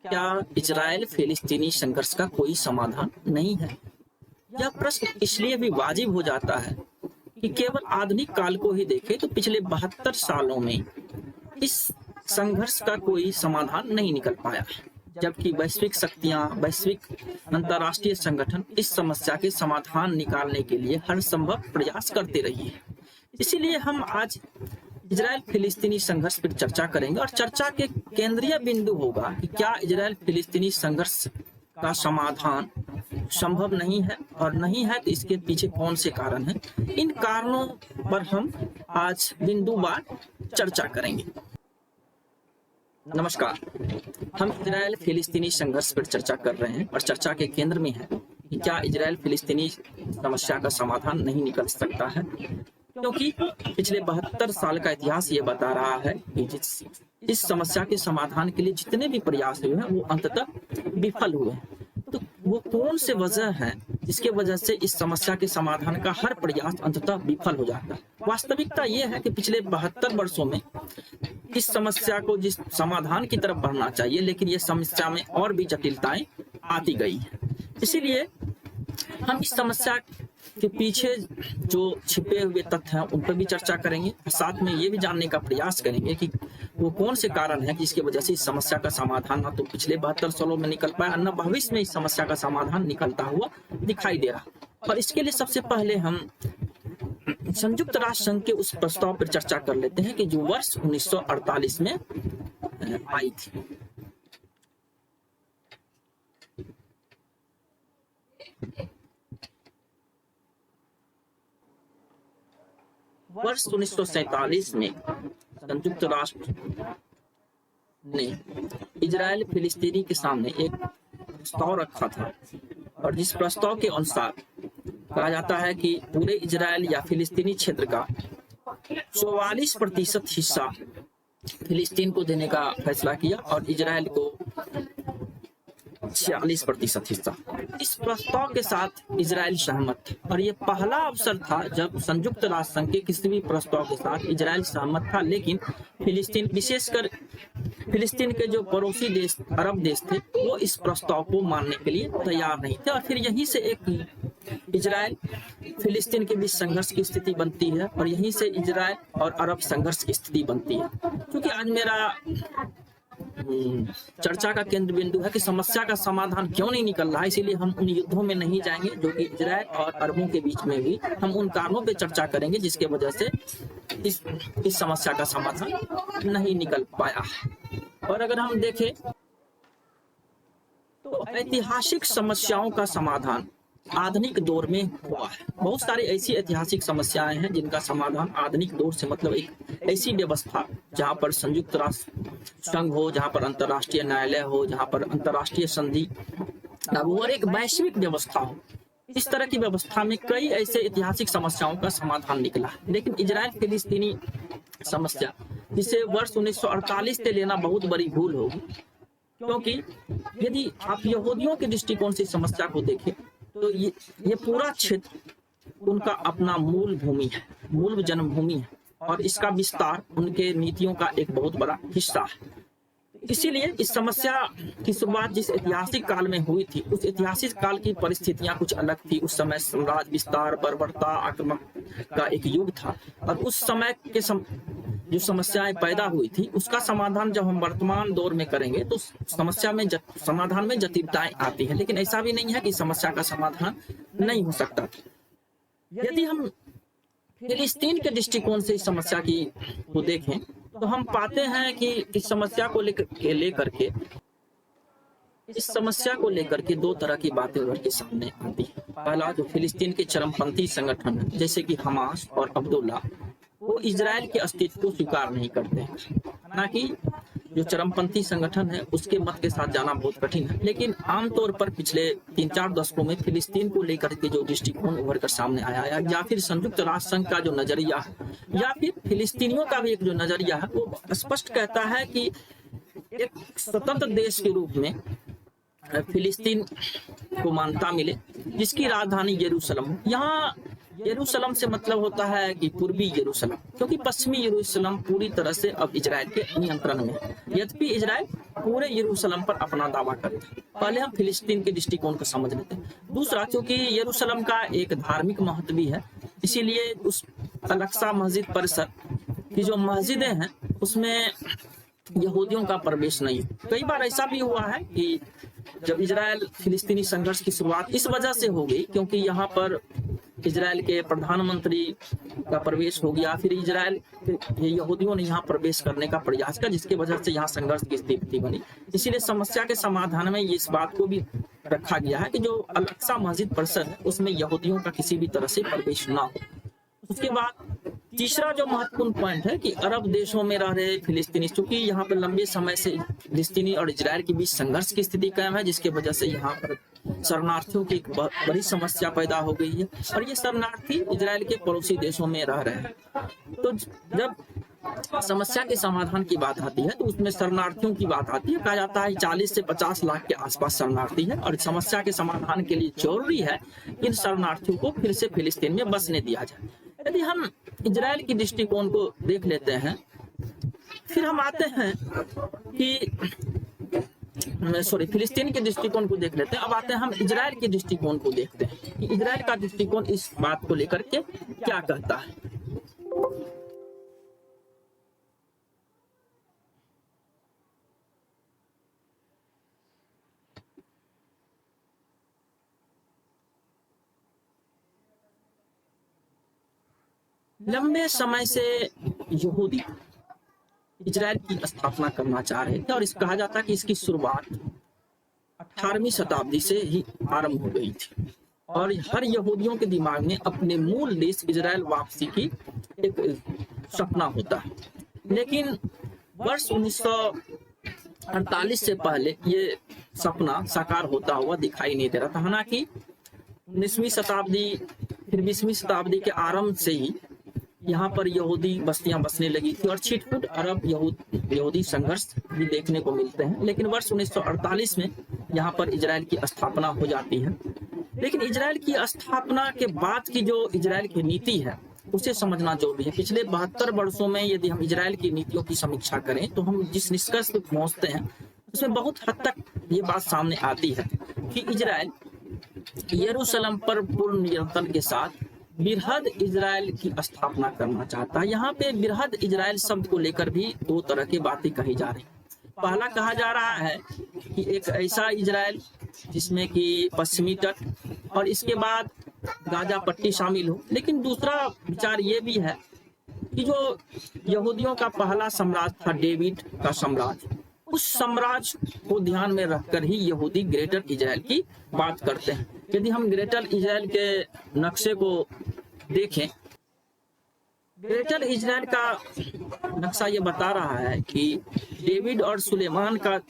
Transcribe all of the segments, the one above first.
क्या इजराइल फिलिस्तीनी संघर्ष का कोई समाधान नहीं है? यह प्रश्न इसलिए भी वाजिब हो जाता है कि केवल आधुनिक काल को ही देखें तो पिछले 72 सालों में इस संघर्ष का कोई समाधान नहीं निकल पाया, जबकि वैश्विक शक्तियां, वैश्विक अंतर्राष्ट्रीय संगठन इस समस्या के समाधान निकालने के लिए हर संभव प्रयास करते रही है। इसीलिए हम आज इजराइल फिलिस्तीनी संघर्ष पर चर्चा करेंगे और चर्चा के केंद्रीय बिंदु होगा कि क्या इजराइल फिलिस्तीनी संघर्ष का समाधान संभव नहीं है, और नहीं है तो इसके पीछे कौन से कारण हैं। इन कारणों पर हम आज बिंदुवार चर्चा करेंगे। नमस्कार, हम इजराइल फिलिस्तीनी संघर्ष पर चर्चा कर रहे हैं और चर्चा के केंद्र में है कि क्या इजराइल फिलिस्तीनी समस्या का समाधान नहीं निकल सकता है, क्योंकि पिछले 72 साल का इतिहास ये बता रहा है कि इस समस्या के समाधान के लिए जितने भी प्रयास हुए हैं वो अंततः विफल हुए हैं। तो वो कौन से वजह है जिसके वजह से इस समस्या के समाधान का हर प्रयास अंततः विफल हो जाता है? वास्तविकता ये है कि पिछले 72 वर्षों में इस समस्या को जिस समाधान की तरफ बढ़ना चाहिए, लेकिन ये समस्या में और भी जटिलताएं आती गई है। इसीलिए हम इस समस्या के पीछे जो छिपे हुए तथ्य हैं उन पर भी चर्चा करेंगे, साथ में ये भी जानने का प्रयास करेंगे कि वो कौन से कारण है जिसकी वजह से इस समस्या का समाधान ना तो पिछले 72 सालों में निकल पाया, न भविष्य में इस समस्या का समाधान निकलता हुआ दिखाई दे रहा। और इसके लिए सबसे पहले हम संयुक्त राष्ट्र संघ के उस प्रस्ताव पर चर्चा कर लेते हैं कि जो वर्ष 1948 में आई थी। वर्ष 1947 में संयुक्त राष्ट्र ने इजराइल फिलिस्तीनी के सामने एक प्रस्ताव रखा था, और जिस प्रस्ताव के अनुसार कहा जाता है कि पूरे इजराइल या फिलिस्तीनी क्षेत्र का 44% हिस्सा फिलिस्तीन को देने का फैसला किया और इजराइल को 46% हिस्सा। इस प्रस्ताव के साथ इजराइल सहमत था, और ये पहला अवसर था जब संयुक्त राष्ट्र संघ के किसी भी प्रस्ताव के साथ इजराइल सहमत था, लेकिन फिलिस्तीन, विशेषकर फिलिस्तीन के जो पड़ोसी देश, अरब देश थे, वो इस प्रस्ताव को मानने के लिए तैयार नहीं थे। और फिर यहीं से एक इजराइल फिलिस्तीन के बीच संघर्ष की स्थिति बनती है, और यहीं से इजराइल और अरब संघर्ष की स्थिति बनती है। क्योंकि आज मेरा चर्चा का केंद्र बिंदु है कि समस्या का समाधान क्यों नहीं निकल रहा है, इसीलिए हम उन युद्धों में नहीं जाएंगे जो कि इजराइल और अरबों के बीच में भी, हम उन कारणों पे चर्चा करेंगे जिसके वजह से इस समस्या का समाधान नहीं निकल पाया। और अगर हम देखें तो ऐतिहासिक समस्याओं का समाधान आधुनिक दौर में हुआ है। बहुत सारी ऐसी ऐतिहासिक समस्याएं हैं जिनका समाधान आधुनिक दौर से मतलब एक ऐसी व्यवस्था जहां पर संयुक्त राष्ट्र संघ हो, जहां पर अंतर्राष्ट्रीय न्यायालय हो, जहां पर अंतर्राष्ट्रीय संधि लागू और एक वैश्विक व्यवस्था हो। इस तरह की व्यवस्था में कई ऐसे ऐतिहासिक समस्याओं का समाधान निकला है। लेकिन इजराइल फिलिस्तीनी समस्या, जिसे वर्ष 1948 से लेना बहुत बड़ी भूल होगी, क्योंकि यदि आप यहूदियों के दृष्टिकोण से समस्या को देखें तो ये पूरा क्षेत्र उनका अपना मूल भूमि है, मूल जन्मभूमि है, और इसका विस्तार उनके नीतियों का एक बहुत बड़ा हिस्सा है। इसीलिए इस समस्या की शुरुआत जिस ऐतिहासिक काल में हुई थी, उस ऐतिहासिक काल की परिस्थितियां कुछ अलग थी। उस समय साम्राज्य विस्तार, बर्बरता, आक्रमण का एक युग था, और उस समय के जो समस्याएं पैदा हुई थी उसका समाधान जब हम वर्तमान दौर में करेंगे तो समस्या में समाधान में जटिलताएं आती है। लेकिन ऐसा भी नहीं है कि समस्या का समाधान नहीं हो सकता। यदि हम फिलिस्तीन के दृष्टिकोण से इस समस्या की को देखें तो हम पाते हैं कि इस समस्या को लेकर के दो तरह की बातें उभर के सामने आती है। पहला, जो फिलिस्तीन के चरमपंथी संगठन है जैसे कि हमास और अब्दुल्ला, वो इजराइल के अस्तित्व को स्वीकार नहीं करते हैं। हालांकि जो चरमपंथी संगठन है उसके मत के साथ जाना बहुत कठिन है, लेकिन आमतौर पर पिछले 3-4 दशकों में फिलिस्तीन को लेकर के जो दृष्टिकोण उभर कर सामने आया है, या फिर संयुक्त राष्ट्र संघ का जो नजरिया है, या फिर फिलिस्तीनियों का भी एक जो नजरिया है, वो स्पष्ट कहता है कि एक स्वतंत्र देश के रूप में फिलिस्तीन को मान्यता मिले, जिसकी राजधानी यरूशलेम हो। यहाँ यरूशलेम से मतलब होता है कि पूर्वी यरूशलेम, क्योंकि पश्चिमी यरूशलेम पूरी तरह से अब इजराइल के नियंत्रण में है। यद्यपि इजराइल पूरे यरूशलेम पर अपना दावा करता है। पहले हम फिलिस्तीन के दृष्टिकोण को समझ लेते हैं। दूसरा, क्योंकि यरूशलेम का एक धार्मिक महत्व भी है, इसीलिए उस अल-अक्सा मस्जिद परिसर की जो मस्जिदें हैं उसमें यहूदियों का प्रवेश नहीं है। कई बार ऐसा भी हुआ है कि जब इजराइल फिलिस्तीनी संघर्ष की शुरुआत इस वजह से हो गई क्योंकि यहाँ पर इजराइल के प्रधानमंत्री का प्रवेश हो गया, फिर इजराइल यहूदियों ने यहाँ प्रवेश करने का प्रयास किया, जिसकी वजह से यहाँ संघर्ष की स्थिति बनी। इसीलिए समस्या के समाधान में इस बात को भी रखा गया है कि जो अल-अक्सा मस्जिद परिसर है उसमें यहूदियों का किसी भी तरह से प्रवेश ना हो। उसके बाद तीसरा जो महत्वपूर्ण पॉइंट है कि अरब देशों में रह रहे फिलिस्तीनी, चूंकि यहाँ पर लंबे समय से फिलिस्तीनी और इजराइल के बीच संघर्ष की स्थिति कायम है, जिसके वजह से यहाँ पर शरणार्थियों की एक बड़ी समस्या पैदा हो गई है और ये शरणार्थी इजराइल के पड़ोसी देशों में रह रहे हैं। तो जब समस्या के समाधान की बात आती है तो उसमें शरणार्थियों की बात आती है। कहा जाता है 40 से 50 लाख के आसपास शरणार्थी है और समस्या के समाधान के लिए जरूरी है इन शरणार्थियों को फिर से फिलिस्तीन में बसने दिया जाए। यदि हम इजराइल की दृष्टिकोण को देख लेते हैं, फिर हम आते हैं कि फिलिस्तीन के दृष्टिकोण को देख लेते हैं। अब आते हैं हम इजराइल के दृष्टिकोण को देखते हैं कि इजराइल का दृष्टिकोण इस बात को लेकर के क्या कहता है। लंबे समय से यहूदी इजराइल की स्थापना करना चाह रहे थे और इस कहा जाता है कि इसकी शुरुआत 18वीं शताब्दी से ही आरंभ हो गई थी और हर यहूदियों के दिमाग में अपने मूल देश इजराइल वापसी की एक सपना होता है। लेकिन वर्ष 1948 से पहले ये सपना साकार होता हुआ दिखाई नहीं दे रहा था। हालांकि 19वीं शताब्दी फिर 20वीं शताब्दी के आरंभ से ही यहाँ पर यहूदी बस्तियां बसने लगी थी और छिटपुट अरब यहूदी संघर्ष भी देखने को मिलते हैं। लेकिन वर्ष 1948 में यहाँ पर इजराइल की स्थापना हो जाती है। लेकिन इजराइल की स्थापना के बाद की जो इजराइल की नीति है उसे समझना जरूरी है। पिछले 72 वर्षों में यदि हम इजराइल की नीतियों की समीक्षा करें तो हम जिस निष्कर्ष पर पहुंचते हैं उसमें बहुत हद तक ये बात सामने आती है कि इजराइल यरूशलेम पर पूर्ण नियंत्रण के साथ बृहद इजराइल की स्थापना करना चाहता है। यहाँ पे बृहद इजराइल शब्द को लेकर भी दो तरह की बातें कही जा रही। पहला कहा जा रहा है कि एक ऐसा इजराइल जिसमें कि पश्चिमी तट और इसके बाद गाजा पट्टी शामिल हो। लेकिन दूसरा विचार ये भी है कि जो यहूदियों का पहला साम्राज्य था डेविड का साम्राज्य, उस साम्राज्य को ध्यान में रखकर ही यहूदी ग्रेटर इजराइल की बात करते हैं। यदि हम ग्रेटर इजराइल के नक्शे को देखें, ग्रेटर इजराइल का नक्शा ये बता रहा है कि डेविड और सुलेमान का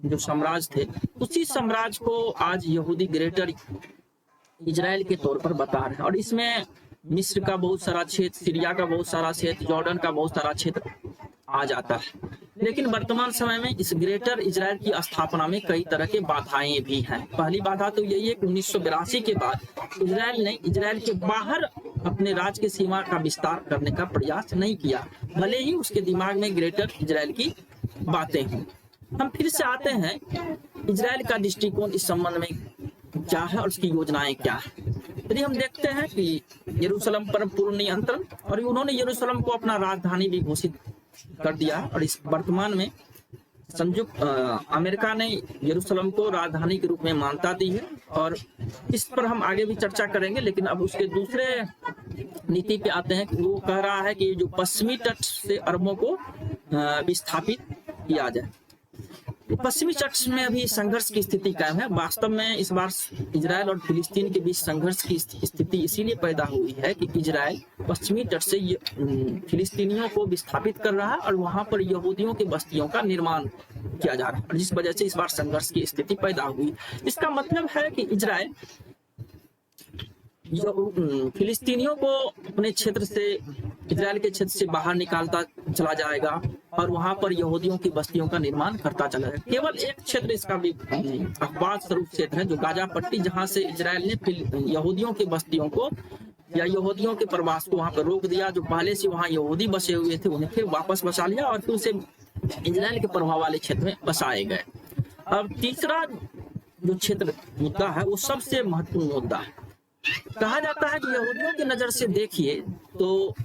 जो साम्राज्य थे उसी साम्राज्य को आज यहूदी ग्रेटर इजराइल के तौर पर बता रहे हैं और इसमें मिस्र का बहुत सारा क्षेत्र, सीरिया का बहुत सारा क्षेत्र, जॉर्डन का बहुत सारा क्षेत्र आ जाता है। लेकिन वर्तमान समय में इस ग्रेटर इजराइल की स्थापना में कई तरह के बाधाएं भी हैं। पहली बाधा तो यही है कि 1982 के बाद इजराइल ने इजराइल के बाहर अपने राज्य की सीमा का विस्तार करने का प्रयास नहीं किया, भले ही उसके दिमाग में ग्रेटर इजराइल की बातें हों। हम फिर से आते हैं इजराइल का दृष्टिकोण इस संबंध में क्या है और उसकी योजनाएं क्या है। यदि हम देखते हैं कि यरूशलेम पर पूर्ण नियंत्रण और उन्होंने यरूशलेम को अपना राजधानी भी घोषित कर दिया और इस वर्तमान में संयुक्त अमेरिका ने यरूशलेम को राजधानी के रूप में मान्यता दी है और इस पर हम आगे भी चर्चा करेंगे। लेकिन अब उसके दूसरे नीति पे आते हैं कि वो कह रहा है कि जो पश्चिमी तट से अरबों को विस्थापित किया जाए। पश्चिमी तट में अभी संघर्ष की स्थिति कायम है। वास्तव में इस बार इजराइल और फिलिस्तीन के बीच संघर्ष की स्थिति इसीलिए पैदा हुई है कि इजराइल पश्चिमी तट से फिलिस्तीनियों को विस्थापित कर रहा है और वहां पर यहूदियों की बस्तियों का निर्माण किया जा रहा है और जिस वजह से इस बार संघर्ष की स्थिति पैदा हुई। इसका मतलब है कि इजराइल फिलिस्तीनियों को अपने क्षेत्र से, इजराइल के क्षेत्र से बाहर निकालता चला जाएगा और वहां पर यहूदियों की बस्तियों का निर्माण करता चला जाएगा। केवल एक क्षेत्र इसका भी अपवाद स्वरूप क्षेत्र है जो गाजा पट्टी, जहां से इजराइल ने यहूदियों की बस्तियों को या यहूदियों के प्रवास को वहां पर रोक दिया। जो पहले से वहां यहूदी बसे हुए थे उन्हें फिर वापस बसा लिया और फिर उसे इजराइल के प्रभाव वाले क्षेत्र में बसाए गए। अब तीसरा जो क्षेत्र मुद्दा है वो सबसे महत्वपूर्ण मुद्दा है। कहा जाता है कि यहूदियों की नजर से देखिए तो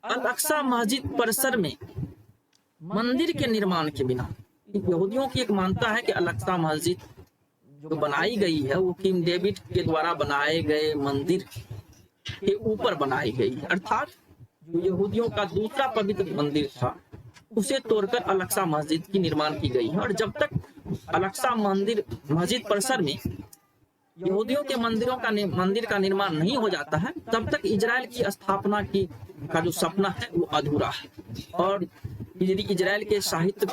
अल अक्सा मस्जिद परिसर में मंदिर के निर्माण के बिना, यहूदियों की एक मानता है कि अल अक्सा मस्जिद जो बनाई गई है वो किंग डेविड के द्वारा बनाए गए मंदिर के ऊपर बनाई गई है, अर्थात जो यहूदियों का दूसरा पवित्र मंदिर था उसे तोड़कर अल अक्सा मस्जिद की निर्माण की गई है। और जब तक अल अक्सा मस्जिद परिसर में यहूदियों के मंदिर का निर्माण नहीं हो जाता है तब तक इजराइल की स्थापना का जो सपना है वो अधूरा है। और यदि इजराइल के साहित्य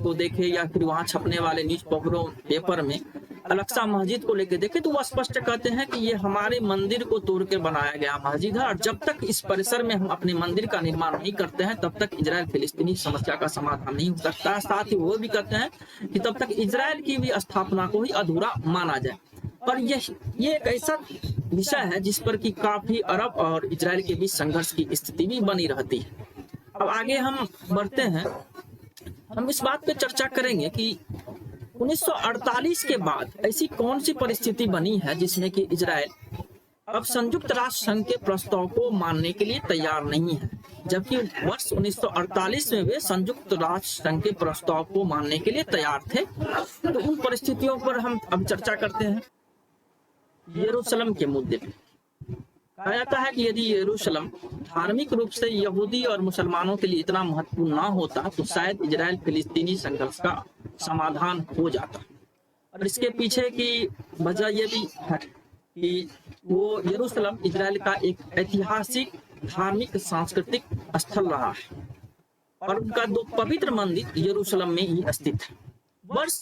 को देखे या फिर वहां छपने वाले पेपर में अल अक्सा मस्जिद को लेकर देखे तो वो स्पष्ट कहते हैं कि ये हमारे मंदिर को तोड़ के बनाया गया मस्जिद है, और जब तक इस परिसर में हम अपने मंदिर का निर्माण नहीं करते हैं तब तक इजराइल फिलिस्तीनी समस्या का समाधान नहीं हो सकता। साथ ही वो भी कहते हैं कि तब तक इजराइल की भी स्थापना को ही अधूरा माना जाए। पर ये एक ऐसा विषय है जिस पर कि काफी अरब और इजराइल के बीच संघर्ष की स्थिति भी बनी रहती है। अब आगे हम बढ़ते हैं, हम इस बात पे चर्चा करेंगे कि 1948 के बाद ऐसी कौन सी परिस्थिति बनी है जिसमें कि इजराइल अब संयुक्त राष्ट्र संघ के प्रस्ताव को मानने के लिए तैयार नहीं है, जबकि वर्ष 1948 में वे संयुक्त राष्ट्र संघ के प्रस्ताव को मानने के लिए तैयार थे। तो उन परिस्थितियों पर हम अब चर्चा करते हैं। यरूशलेम के मुद्दे पे कहा जाता है कि यदि यरूशलेम धार्मिक रूप से यहूदी और मुसलमानों के लिए इतना महत्वपूर्ण ना होता तो शायद इजराइल फिलिस्तीनी संघर्ष का समाधान हो जाता। और इसके पीछे की वजह यह भी है कि वो यरूशलेम इजराइल का एक ऐतिहासिक धार्मिक सांस्कृतिक स्थल रहा है और उनका दो पवित्र मंदिर यरूशलेम में ही स्थित है। वर्ष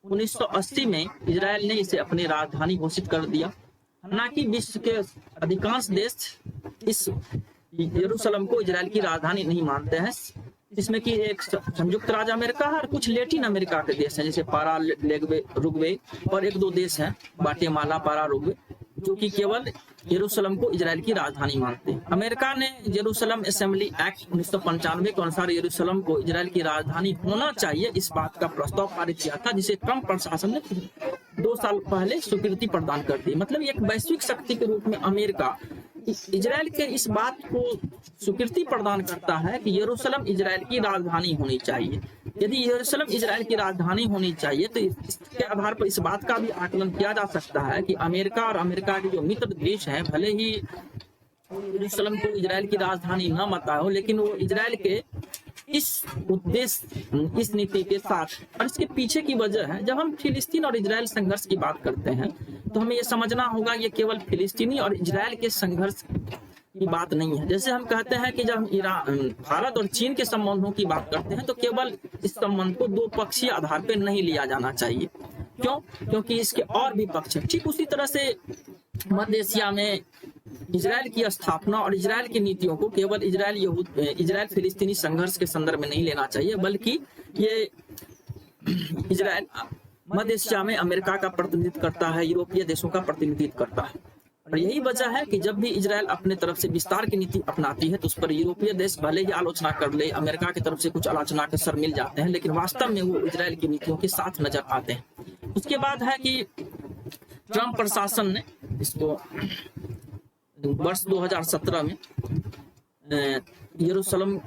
1980 में इजराइल ने इसे अपनी राजधानी घोषित कर दिया। हालांकि विश्व के अधिकांश देश इस यरूशलेम को इजराइल की राजधानी नहीं मानते हैं, जिसमें कि एक संयुक्त राज्य अमेरिका है और कुछ लैटिन अमेरिका के देश हैं जैसे रुगवे और एक दो देश हैं ग्वाटेमाला, रुगवे, जो कि केवल यरूशलेम को इजराइल की राजधानी मानते हैं। अमेरिका ने यरूशलेम असेंबली एक्ट 1995 के अनुसार यरूशलेम को इजराइल की राजधानी होना चाहिए इस बात का प्रस्ताव पारित किया था, जिसे ट्रंप प्रशासन ने 2 साल पहले स्वीकृति प्रदान कर दी। मतलब एक वैश्विक शक्ति के रूप में अमेरिका इजराइल के इस बात को स्वीकृति प्रदान करता है कि यरूशलेम इजराइल की राजधानी होनी चाहिए। यदि यरूशलेम इजराइल की राजधानी होनी चाहिए तो इसके आधार पर इस बात का भी आकलन किया जा सकता है कि अमेरिका और अमेरिका के जो मित्र देश हैं भले ही यरूशलेम को इजराइल की राजधानी न मानता हो, लेकिन वो इजराइल के इस उद्देश्य, इस नीति के साथ और इसके पीछे की वजह है। जब हम फिलिस्तीन और इजराइल संघर्ष की बात करते हैं तो हमें ये समझना होगा ये केवल फिलिस्तीनी और इजराइल के संघर्ष की बात नहीं है। जैसे हम कहते हैं कि जब हम भारत और चीन के संबंधों की बात करते हैं तो केवल इस संबंध को दो पक्षीय आधार पर नहीं लिया जाना चाहिए। क्यों? क्योंकि इसके और भी पक्ष हैं। ठीक उसी तरह से मध्य एशिया में इजराइल की स्थापना और इजराइल की नीतियों को केवल इजराइल फिलिस्तीनी संघर्ष के संदर्भ में नहीं लेना चाहिए, बल्कि ये इजराइल मध्य एशिया में अमेरिका का प्रतिनिधित्व करता है, यूरोपीय देशों का प्रतिनिधित्व करता है। और यही वजह है कि जब भी इजराइल अपने तरफ से विस्तार की नीति अपनाती है तो उस पर यूरोपीय देश भले ही आलोचना कर ले, अमेरिका की तरफ से कुछ आलोचना के सर मिल जाते हैं, लेकिन वास्तव में वो इजराइल की नीतियों के साथ नजर आते हैं। उसके बाद है कि ट्रंप प्रशासन ने इसको वर्ष 2017 में यरूशलेम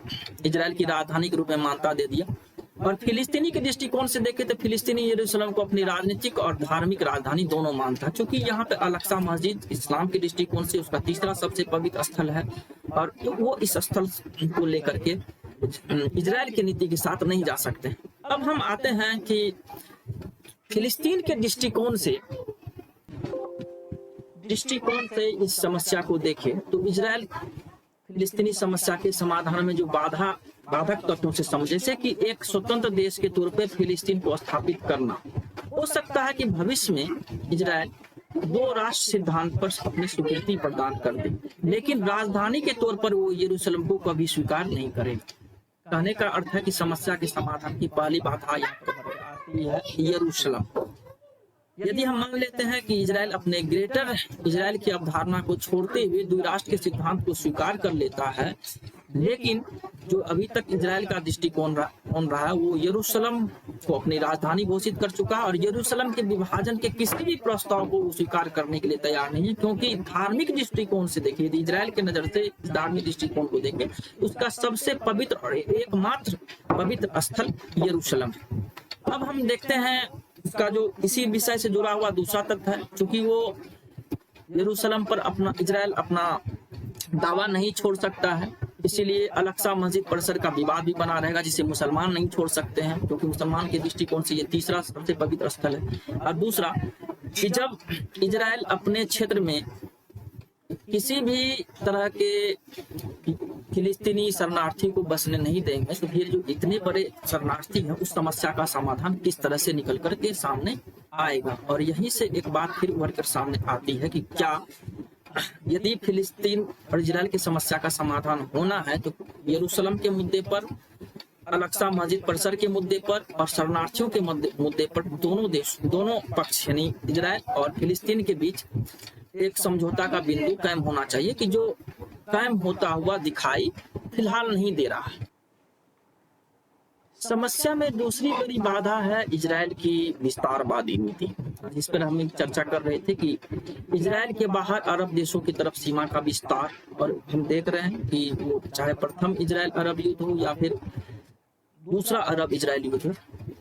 इजराइल की राजधानी के रूप में मान्यता दे दिया। और फिलिस्तीनी के दृष्टिकोण से देखें तो फिलिस्तीनी यरूशलेम को अपनी राजनीतिक और धार्मिक राजधानी दोनों मानता है, क्योंकि यहाँ पे अल अक्सा मस्जिद इस्लाम के दृष्टिकोण से उसका तीसरा सबसे पवित्र स्थल है और वो इस स्थल को लेकर के इजराइल की नीति के साथ नहीं जा सकते। अब हम आते हैं कि फिलिस्तीन के दृष्टिकोण से इस समस्या को देखें तो इजराइल फिलिस्तीनी समस्या के समाधान में जो बाधक तत्वों से समझे, जैसे कि एक स्वतंत्र देश के तौर पर फिलिस्तीन को स्थापित करना। हो सकता है कि भविष्य में इजराइल 2 राष्ट्र सिद्धांत पर अपनी स्वीकृति प्रदान कर दे, लेकिन राजधानी के तौर पर वो यरूशलेम को कभी स्वीकार नहीं करेगा। कहने का अर्थ है कि समस्या के समाधान की पहली बाधा आती है यरूशलेम। यदि हम मान लेते हैं कि इजराइल अपने ग्रेटर इजराइल की अवधारणा को छोड़ते हुए 2 राष्ट्र के सिद्धांत को स्वीकार कर लेता है, लेकिन जो अभी तक इजराइल का दृष्टिकोण रहा है वो यरूशलेम को अपनी राजधानी घोषित कर चुका है और यरूशलेम के विभाजन के किसी भी प्रस्ताव को स्वीकार करने के लिए तैयार नहीं है, क्योंकि धार्मिक दृष्टिकोण से देखिए, यदि इजराइल के नजर से धार्मिक दृष्टिकोण को देखें, उसका सबसे पवित्र और एकमात्र पवित्र स्थल यरूशलेम है। अब हम देखते हैं उसका जो इसी विषय से जुड़ा हुआ दूसरा तथ्य है, क्योंकि वो यरूशलेम पर इजराइल अपना दावा नहीं छोड़ सकता है, इसीलिए अल-अक्सा मस्जिद परिसर का विवाद भी बना रहेगा, जिसे मुसलमान नहीं छोड़ सकते हैं, क्योंकि मुसलमान के दृष्टिकोण से ये तीसरा सबसे पवित्र स्थल है। और दूसरा कि जब इजराइल अपने क्षेत्र में किसी भी तरह के फिलिस्तीनी शरणार्थी को बसने नहीं देंगे, तो फिर जो इतने बड़े शरणार्थी हैं उस समस्या का समाधान किस तरह से निकल करके सामने आएगा। और यहीं से एक बात फिर उभर कर सामने आती है कि क्या यदि फिलिस्तीन और इजराइल की समस्या का समाधान होना है तो यरूशलेम के मुद्दे पर, अल-अक्सा मस्जिद परिसर के मुद्दे पर और शरणार्थियों के मुद्दे पर दोनों पक्ष यानी इजराइल और फिलिस्तीन के बीच एक समझौता का बिंदु कायम होना चाहिए, कि जो कायम होता हुआ दिखाई फिलहाल नहीं दे रहा है। समस्या में दूसरी बड़ी बाधा है इजराइल की विस्तारवादी नीति, जिस पर हम चर्चा कर रहे थे कि इजराइल के बाहर अरब देशों की तरफ सीमा का विस्तार, और हम देख रहे हैं कि वो चाहे प्रथम इजराइल अरब युद्ध हो या फिर दूसरा अरब इजराइल युद्ध,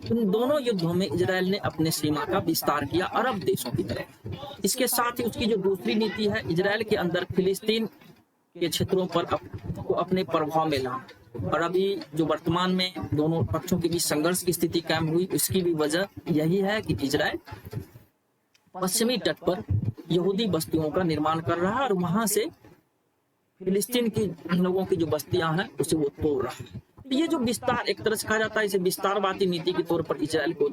इन दोनों युद्धों में इजराइल ने अपने सीमा का विस्तार किया अरब देशों की तरफ। इसके साथ ही उसकी जो दूसरी नीति है, इजराइल के अंदर फिलिस्तीन के क्षेत्रों पर को अपने प्रभाव में लाना। और अभी जो वर्तमान में दोनों पक्षों के बीच संघर्ष की स्थिति कायम हुई, उसकी भी वजह यही है कि इजराइल पश्चिमी तट पर यहूदी बस्तियों का निर्माण कर रहा है और वहां से फिलिस्तीन की लोगों की जो बस्तियां हैं उसे वो तोड़ रहा है। ये जो विस्तार, एक तरह से कहा जाता है इसे विस्तारवादी नीति के तौर पर इजराइल को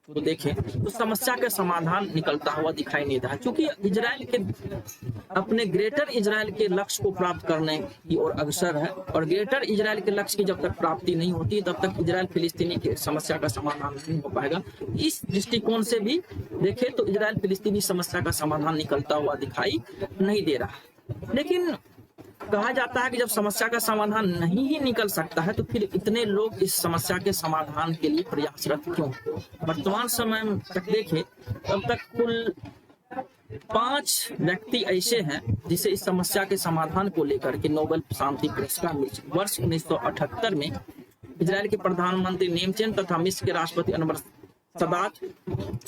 तो देखें तो समस्या का समाधान निकलता हुआ दिखाई नहीं रहा, क्योंकि इजराइल के अपने ग्रेटर इजराइल के लक्ष्य को प्राप्त करने की ओर अग्रसर है, और ग्रेटर इजराइल के लक्ष्य की जब तक प्राप्ति नहीं होती तब तक इजराइल फिलिस्तीनी की समस्या का समाधान नहीं हो पाएगा। इस दृष्टिकोण से भी देखें तो इजराइल फिलिस्तीनी समस्या का समाधान निकलता हुआ दिखाई नहीं दे रहा। लेकिन कहा जाता है कि जब समस्या का समाधान नहीं ही निकल सकता है तो फिर इतने लोग इस समस्या के समाधान के लिए प्रयासरत क्यों? वर्तमान समय में तक देखें तब तक कुल 5 व्यक्ति ऐसे हैं जिसे इस समस्या के समाधान को लेकर के नोबेल शांति पुरस्कार मिला। वर्ष 1978 में इजराइल के प्रधानमंत्री नेमचेन तथा मिस्र के राष्ट्रपति अनवर सदात,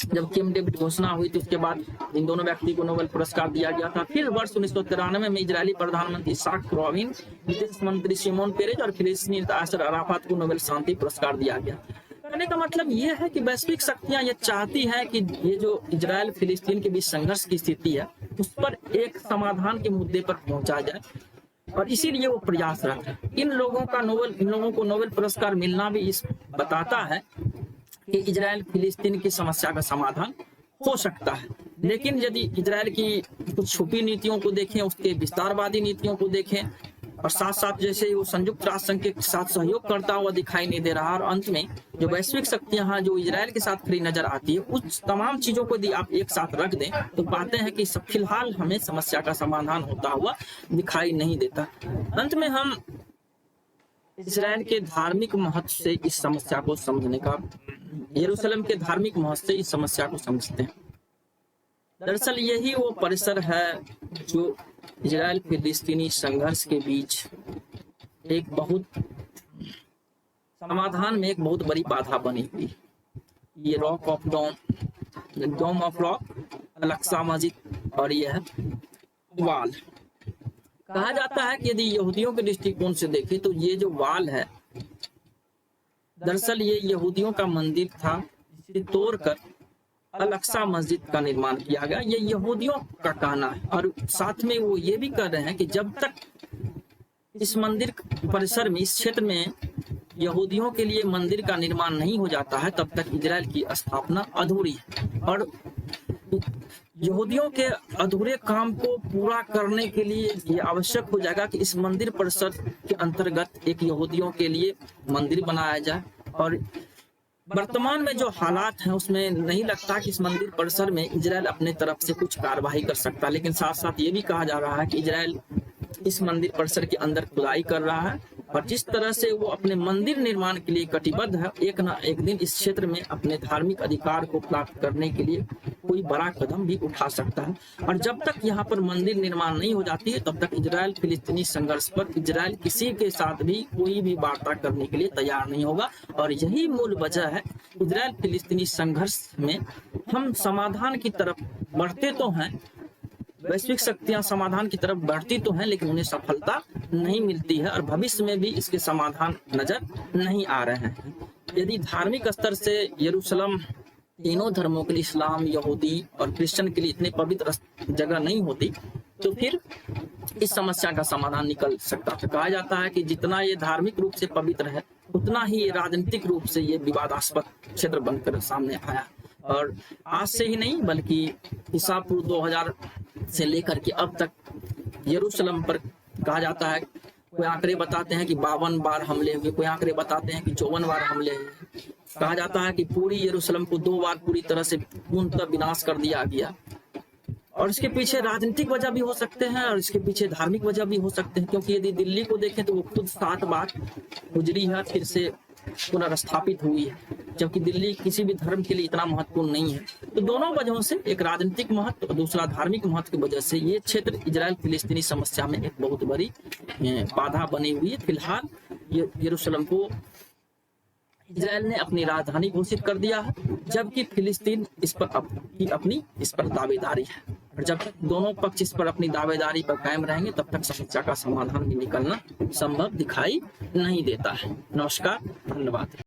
जब कैंप डेविड घोषणा हुई तो उसके बाद इन दोनों व्यक्ति को नोबेल पुरस्कार दिया गया था। फिर वर्ष 1993 में इजरायली प्रधानमंत्री इसाक रबीन, विदेश मंत्री शिमोन पेरेज और फिलिस्तीनी यासर अराफात को नोबेल शांति पुरस्कार दिया गया। कहने का मतलब ये है कि वैश्विक शक्तियां ये चाहती हैं कि ये जो इजराइल फिलिस्तीन के बीच संघर्ष की स्थिति है उस पर एक समाधान के मुद्दे पर पहुंचा जाए, और इसीलिए वो प्रयासरत है। इन लोगों को नोबेल पुरस्कार मिलना भी इस बताता है कि इजराइल फिलिस्तीन की समस्या का समाधान हो सकता है। लेकिन यदि इजराइल की कुछ छुपी नीतियों को देखें, उसके विस्तारवादी नीतियों को देखें, और साथ साथ जैसे वो संयुक्त राष्ट्र संघ के साथ सहयोग करता हुआ दिखाई नहीं दे रहा, और अंत में जो वैश्विक शक्तियां हैं जो इजराइल के साथ खड़ी नजर आती है, उस तमाम चीजों को यदि आप एक साथ रख दें तो पाते हैं कि फिलहाल हमें समस्या का समाधान होता हुआ दिखाई नहीं देता। अंत में हम इजराइल के धार्मिक महत्व से इस समस्या को समझने का, यरूशलेम के धार्मिक महत्व से इस समस्या को समझते हैं। दरअसल यही वो परिसर है जो इजराइल फिलिस्तीनी संघर्ष के बीच एक बहुत समाधान में एक बहुत बड़ी बाधा बनी हुई। ये rock of dome of rock, Al-Aqsa मस्जिद और यह वाल। कहा जाता है कि यदि यहूदियों के दृष्टिकोण से देखें तो ये जो वाल है दरअसल ये यहूदियों का मंदिर था, जिसे तोड़कर अल-अक्सा मस्जिद का निर्माण किया गया। ये यहूदियों का कहना है, और साथ में वो ये भी कह रहे हैं कि जब तक इस मंदिर परिसर में, इस क्षेत्र में यहूदियों के लिए मंदिर का निर्माण नहीं हो जाता है तब तक इजराइल की स्थापना अधूरी है। और यहूदियों के अधूरे काम को पूरा करने के लिए ये आवश्यक हो जाएगा कि इस मंदिर परिसर के अंतर्गत एक यहूदियों के लिए मंदिर बनाया जाए। और वर्तमान में जो हालात हैं उसमें नहीं लगता कि इस मंदिर परिसर में इजराइल अपने तरफ से कुछ कार्रवाई कर सकता, लेकिन साथ साथ ये भी कहा जा रहा है कि इजराइल इस मंदिर परिसर के अंदर खुदाई कर रहा है और जिस तरह से वो अपने मंदिर निर्माण के लिए कटिबद्ध है, एक ना एक दिन इस क्षेत्र में अपने धार्मिक अधिकार को प्राप्त करने के लिए कोई बड़ा कदम भी उठा सकता है। और जब तक यहाँ पर मंदिर निर्माण नहीं हो जाती है तब तक इजराइल फिलिस्तीनी संघर्ष पर इजराइल किसी के साथ भी कोई भी वार्ता करने के लिए तैयार नहीं होगा। और यही मूल वजह है इजराइल फिलिस्तीनी संघर्ष में हम समाधान की तरफ बढ़ते तो हैं, वैश्विक शक्तियां समाधान की तरफ बढ़ती तो हैं, लेकिन उन्हें सफलता नहीं मिलती है और भविष्य में भी इसके समाधान नजर नहीं आ रहे हैं। यदि धार्मिक स्तर से यरूशलेम तीनों धर्मों के लिए, इस्लाम, यहूदी और क्रिश्चियन के लिए इतने पवित्र जगह नहीं होती तो फिर इस समस्या का समाधान निकल सकता था। कहा जाता है कि जितना ये धार्मिक रूप से पवित्र है उतना ही ये राजनीतिक रूप से ये विवादास्पद क्षेत्र बनकर सामने आया। और आज से ही नहीं बल्कि ईसा पूर्व 2000 से लेकर के अब तक यरूशलेम पर कहा जाता है, कोई आंकड़े बताते हैं कि 52 बार हमले हुए, कोई आंकड़े बताते हैं कि 54 बार हमले हुए। कहा जाता है कि पूरी यरूशलेम को 2 बार पूरी तरह से पूर्णतः विनाश कर दिया गया। और इसके पीछे राजनीतिक वजह भी हो सकते हैं और इसके पीछे धार्मिक वजह भी हो सकते हैं, क्योंकि यदि दिल्ली को देखें तो वो खुद 7 बार गुजरी है, फिर से पुनर्स्थापित हुई है, जबकि दिल्ली किसी भी धर्म के लिए इतना महत्वपूर्ण नहीं है। तो दोनों वजहों से, एक राजनीतिक महत्व और दूसरा धार्मिक महत्व की वजह से ये क्षेत्र इजराइल फिलिस्तीनी समस्या में एक बहुत बड़ी बाधा बनी हुई है। फिलहाल यरूशलेम को इजराइल ने अपनी राजधानी घोषित कर दिया है, जबकि फिलिस्तीन इस पर अपनी दावेदारी है। और जब तक दोनों पक्ष इस पर अपनी दावेदारी पर कायम रहेंगे तब तक समस्या का समाधान भी निकलना संभव दिखाई नहीं देता है। नमस्कार, धन्यवाद।